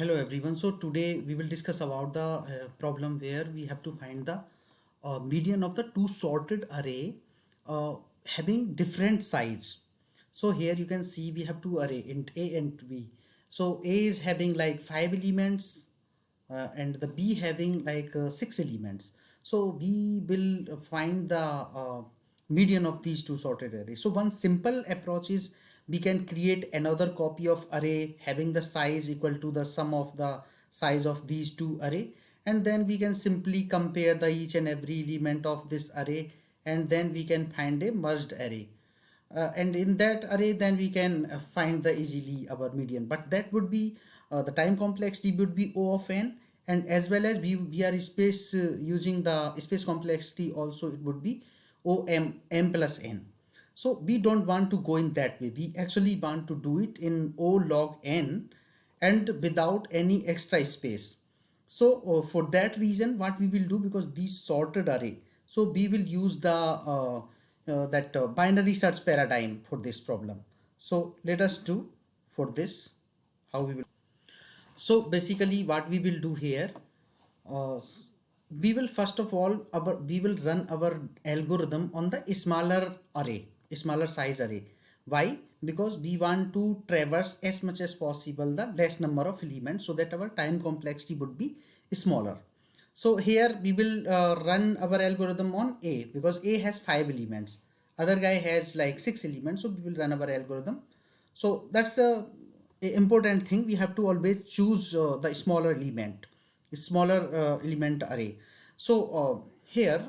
Hello everyone. So today we will discuss about the problem where we have to find the median of the two sorted array uh, having different size. So here you can see we have two array int A and B. So A is having like 5 elements and the B having like 6 elements. So we will find the median of these two sorted arrays. So one simple approach is we can create another copy of array having the size equal to the sum of the size of these two array, and then we can simply compare the each and every element of this array, and then we can find a merged array. And in that array then we can find the easily our median, but that would be the time complexity would be O of n, and as well as we are space using the space complexity also, it would be O m plus n. So we don't want to go in that way. We actually want to do it in O log n and without any extra space. So for that reason what we will do, because these sorted array, so we will use the that binary search paradigm for this problem. So let us do for this how we will. So basically what we will do here, uh, we will first of all we will run our algorithm on the smaller size array. Why? Because we want to traverse as much as possible the less number of elements so that our time complexity would be smaller. So here we will run our algorithm on A because A has 5 elements, other guy has like 6 elements, so we will run our algorithm. So that's a important thing. We have to always choose the smaller element array. So here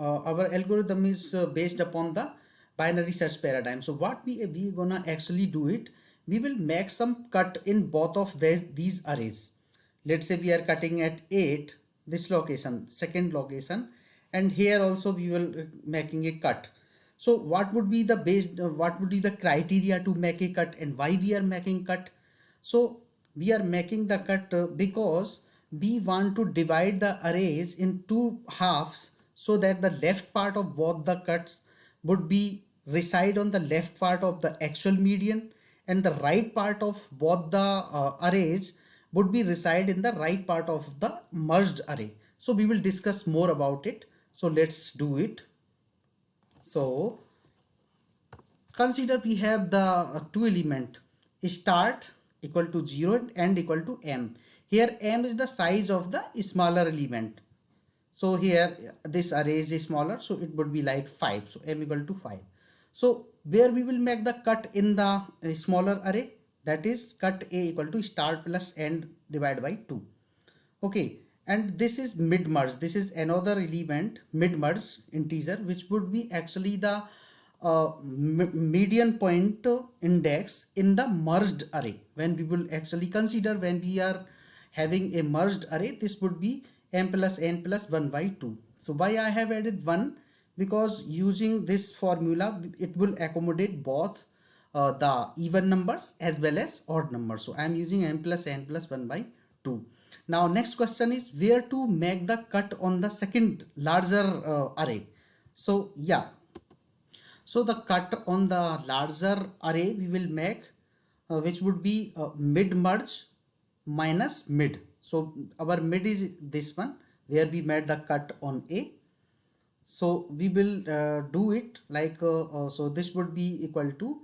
our algorithm is based upon the binary search paradigm. So what we gonna actually do it, we will make some cut in both of these arrays. Let's say we are cutting at 8 this location, second location, and here also we will making a cut. So what would be the what would be the criteria to make a cut, and why we are making cut? So we are making the cut because we want to divide the arrays in two halves so that the left part of both the cuts would be reside on the left part of the actual median, and the right part of both the arrays would be reside in the right part of the merged array. So we will discuss more about it. So let's do it. So consider we have the two element start equal to 0 and end equal to m. Here m is the size of the smaller element. So here this array is smaller, so it would be like 5. So m equal to 5. So where we will make the cut in the smaller array, that is cut a equal to start plus end divided by 2. Okay, and this is mid merge. This is another element mid merge integer, which would be actually the median point index in the merged array. When we will actually consider, when we are having a merged array, this would be m plus n plus 1 by 2. So why I have added 1? Because using this formula it will accommodate both the even numbers as well as odd numbers. So I am using m plus n plus 1 by 2. Now next question is where to make the cut on the second larger array. So yeah, so the cut on the larger array we will make which would be mid merge minus mid. So our mid is this one where we made the cut on A. So we will do it like so this would be equal to,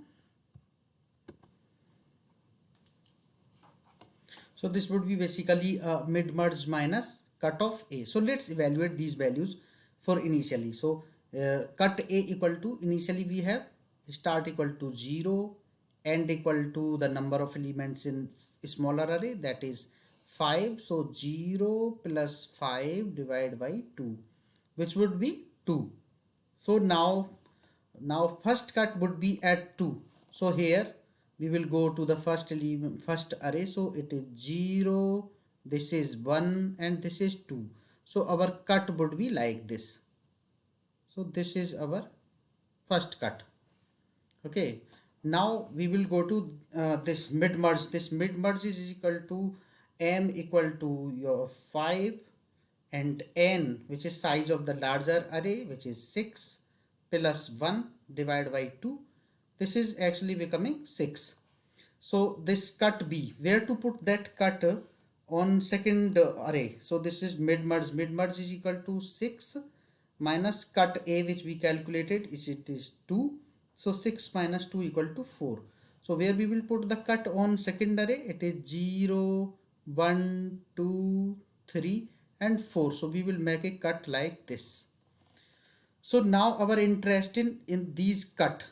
so this would be basically mid merge minus cut of A. So let's evaluate these values for initially. So cut A equal to, initially we have start equal to 0, end equal to the number of elements in smaller array, that is 5. So 0 plus 5 divided by 2, which would be 2. So now first cut would be at 2. So here we will go to the first element, first array. So it is 0, this is 1, and this is 2. So our cut would be like this. So this is our first cut. Okay, now we will go to this mid merge. This mid merge is equal to m equal to your 5 and n, which is size of the larger array, which is 6 plus 1 divided by 2. This is actually becoming 6. So this cut B, where to put that cut on second array? So this is mid merge. Mid merge is equal to 6 minus cut A, which we calculated is it is 2. So 6 minus 2 equal to 4. So where we will put the cut on second array? It is 0, 1, 2, 3 and 4. So we will make a cut like this. So now our interest in these cut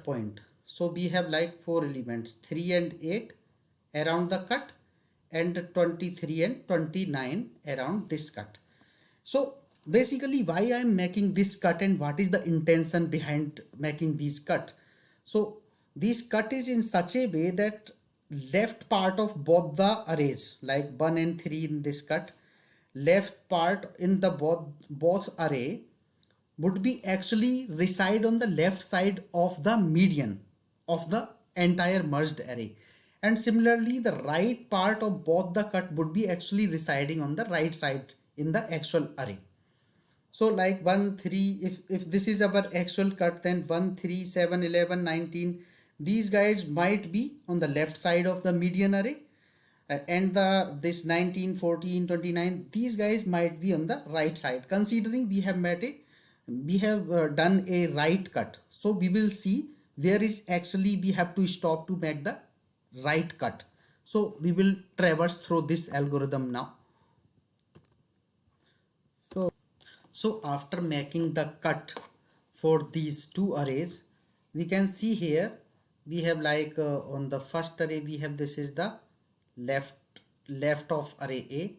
point. So we have like 4 elements, 3 and 8 around the cut and 23 and 29 around this cut. So basically why I am making this cut and what is the intention behind making these cut. So this cut is in such a way that left part of both the arrays like 1 and 3 in this cut, left part in the both array would be actually reside on the left side of the median of the entire merged array, and similarly the right part of both the cut would be actually residing on the right side in the actual array. So like 1 3, if this is our actual cut, then 1 3 7 11 19, these guys might be on the left side of the median array, and this 19 14 29, these guys might be on the right side, considering we have done a right cut. So we will see where is actually we have to stop to make the right cut. So we will traverse through this algorithm now. So after making the cut for these two arrays, we can see here we have like on the first array we have, this is the left of array A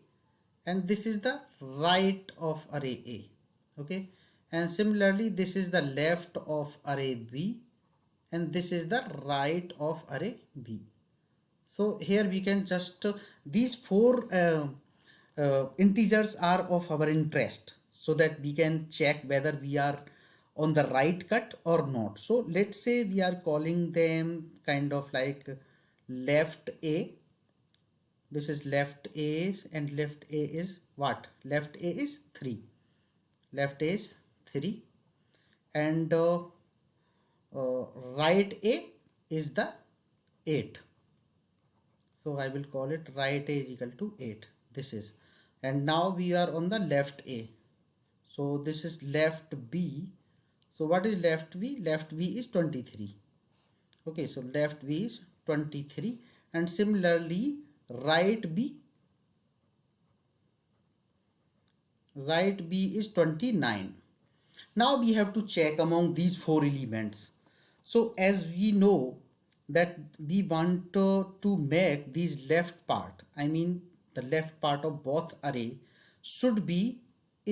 and this is the right of array A. Okay, and similarly this is the left of array B and this is the right of array B. So here we can just these four integers are of our interest, so that we can check whether we are on the right cut or not. So let's say we are calling them kind of like left A. This is left A and left A is what? Left A is 3. Left A is 3 and right A is the 8. So I will call it right A is equal to 8. This is, and now we are on the left A. So this is left B. So what is left B? Left B is 23. Okay, so left B is 23 and similarly right B is 29. Now we have to check among these four elements. So as we know that we want to make these left part, I mean the left part of both array should be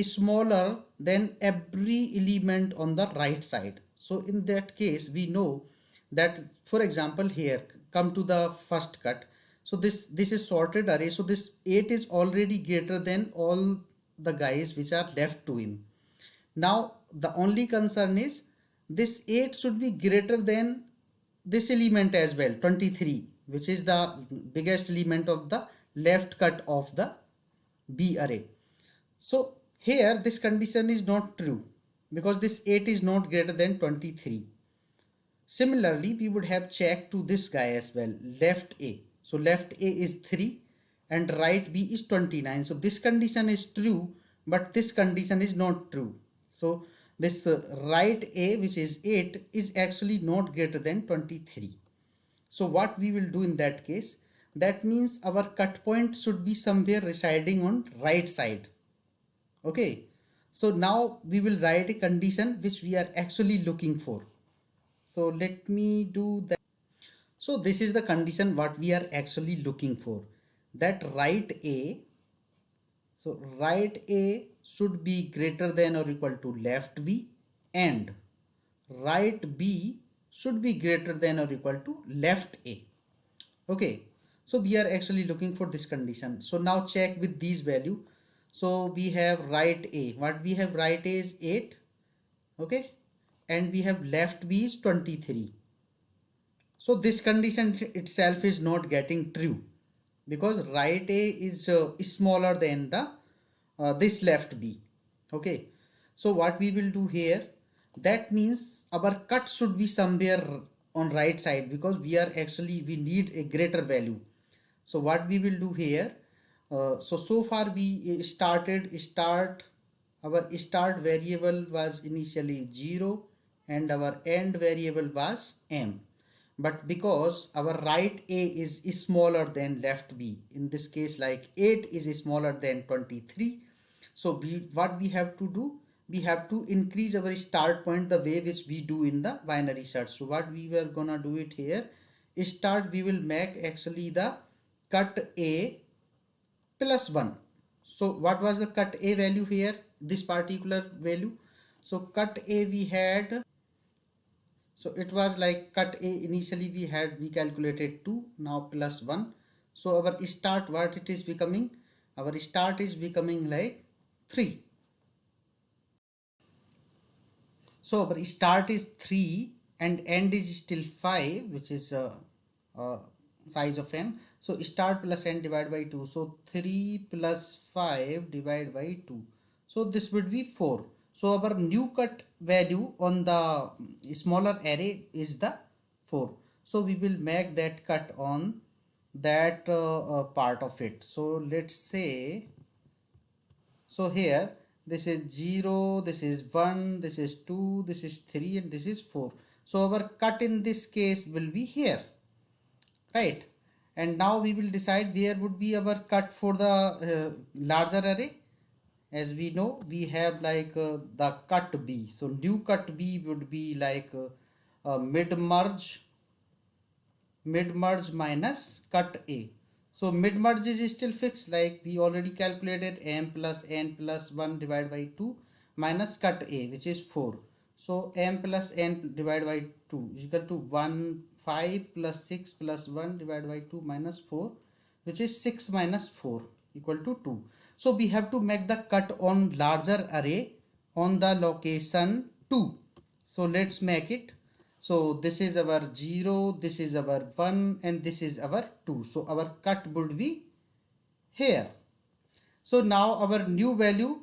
smaller than every element on the right side. So in that case we know that, for example, here come to the first cut. So this is sorted array. So this 8 is already greater than all the guys which are left to him. Now the only concern is this 8 should be greater than this element as well, 23, which is the biggest element of the left cut of the B array. So here this condition is not true because this 8 is not greater than 23. Similarly, we would have checked to this guy as well, left A. So left A is 3 and right B is 29. So this condition is true, but this condition is not true. So this right A, which is 8, is actually not greater than 23. So what we will do in that case, that means our cut point should be somewhere residing on right side. Okay, so now we will write a condition which we are actually looking for. So let me do that. So this is the condition what we are actually looking for, that right A, so right A should be greater than or equal to left B and right B should be greater than or equal to left A. Okay, so we are actually looking for this condition. So now check with these value. So we have right A, what we have right A is 8, okay, and we have left B is 23. So this condition itself is not getting true because right A is smaller than the this left B. Okay, so what we will do here, that means our cut should be somewhere on right side, because we need a greater value. So what we will do here, so far we our start variable was initially 0 and our end variable was m. But because our right a is smaller than left b, in this case like 8 is smaller than 23, so what we have to do, we have to increase our start point the way which we do in the binary search. So what we were gonna do it here, we will make actually the cut a plus 1. So what was the cut a value here, this particular value? So cut a we had, so it was like cut a initially we calculated 2, now plus 1. So our start, what it is becoming, our start is becoming like 3. So our start is 3 and end is still 5, which is uh, size of m. So start plus n divided by 2. So 3 plus 5 divided by 2. So this would be 4. So our new cut value on the smaller array is the 4. So we will make that cut on that part of it. So let's say, so here this is 0, this is 1, this is 2, this is 3 and this is 4. So our cut in this case will be here, right? And now we will decide where would be our cut for the larger array. As we know, we have like the cut b. So new cut b would be like mid merge minus cut a. So mid merge is still fixed, like we already calculated, m plus n plus 1 divided by 2 minus cut a, which is 4. So m plus n divided by 2 is equal to 1, 5 plus 6 plus 1 divided by 2 minus 4, which is 6 minus 4 equal to 2. So we have to make the cut on larger array on the location 2. So let's make it. So this is our 0, this is our 1 and this is our 2. So our cut would be here. So now our new value,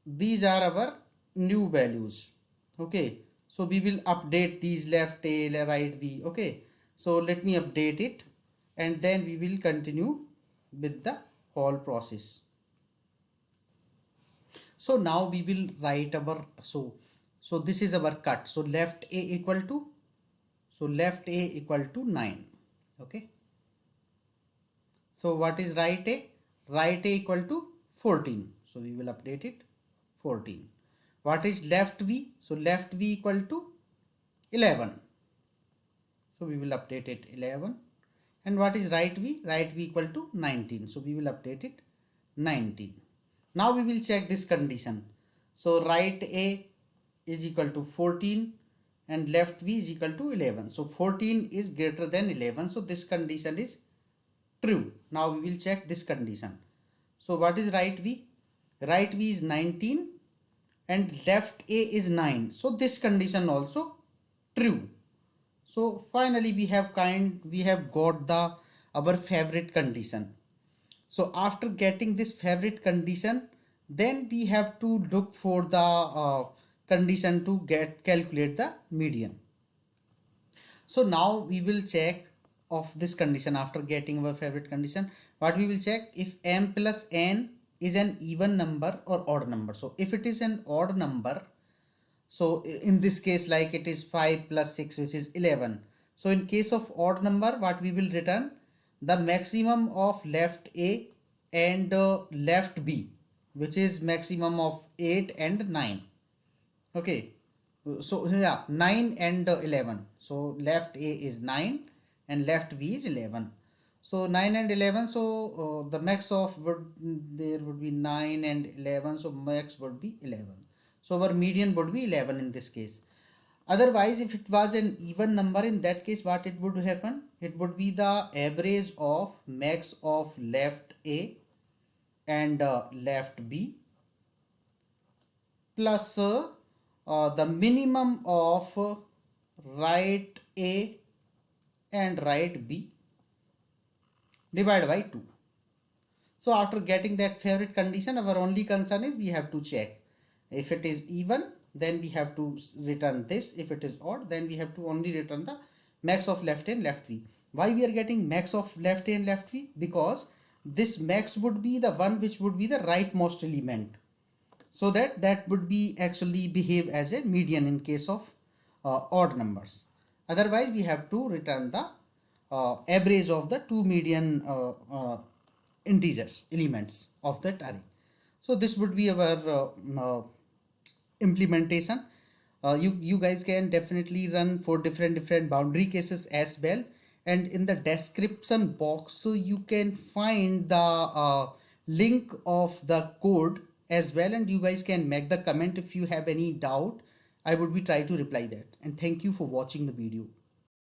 these are our new values. Okay, so we will update these left a, right b. Okay, so let me update it and then we will continue with the whole process. So now we will write our, so this is our cut. So left a equal to, so left a equal to 9. Okay, so what is right a? Right a equal to 14. So we will update it 14. What is left v? So left v equal to 11. So we will update it 11. And what is right v? Right v equal to 19. So we will update it 19. Now we will check this condition. So right a is equal to 14 and left v is equal to 11. So 14 is greater than 11. So this condition is true. Now we will check this condition. So what is right v? Right v is 19 and left a is 9. So this condition also true. So finally we have got the our favorite condition. So after getting this favorite condition, then we have to look for the condition to calculate the median. So now we will check of this condition after getting our favorite condition. What we will check, if m plus n is an even number or odd number. So if it is an odd number, so in this case like it is 5 plus 6, which is 11. So in case of odd number, what we will return, the maximum of left a and left b, which is maximum of 8 and 9. Okay, so yeah, 9 and 11. So left a is 9 and left b is 11. So 9 and 11, so the max of there would be 9 and 11, so max would be 11. So our median would be 11 in this case. Otherwise, if it was an even number, in that case what it would happen, it would be the average of max of left a and left b plus the minimum of right a and right b divided by 2. So after getting that favorite condition, our only concern is we have to check. If it is even, then we have to return this. If it is odd, then we have to only return the max of left a and left v. Why we are getting max of left a and left v? Because this max would be the one which would be the rightmost element, so that would be actually behave as a median in case of odd numbers. Otherwise we have to return the average of the two median integers elements of that array. So this would be our implementation. You guys can definitely run for different boundary cases as well, and in the description box so you can find the link of the code as well, and you guys can make the comment if you have any doubt. I would be try to reply that. And thank you for watching the video.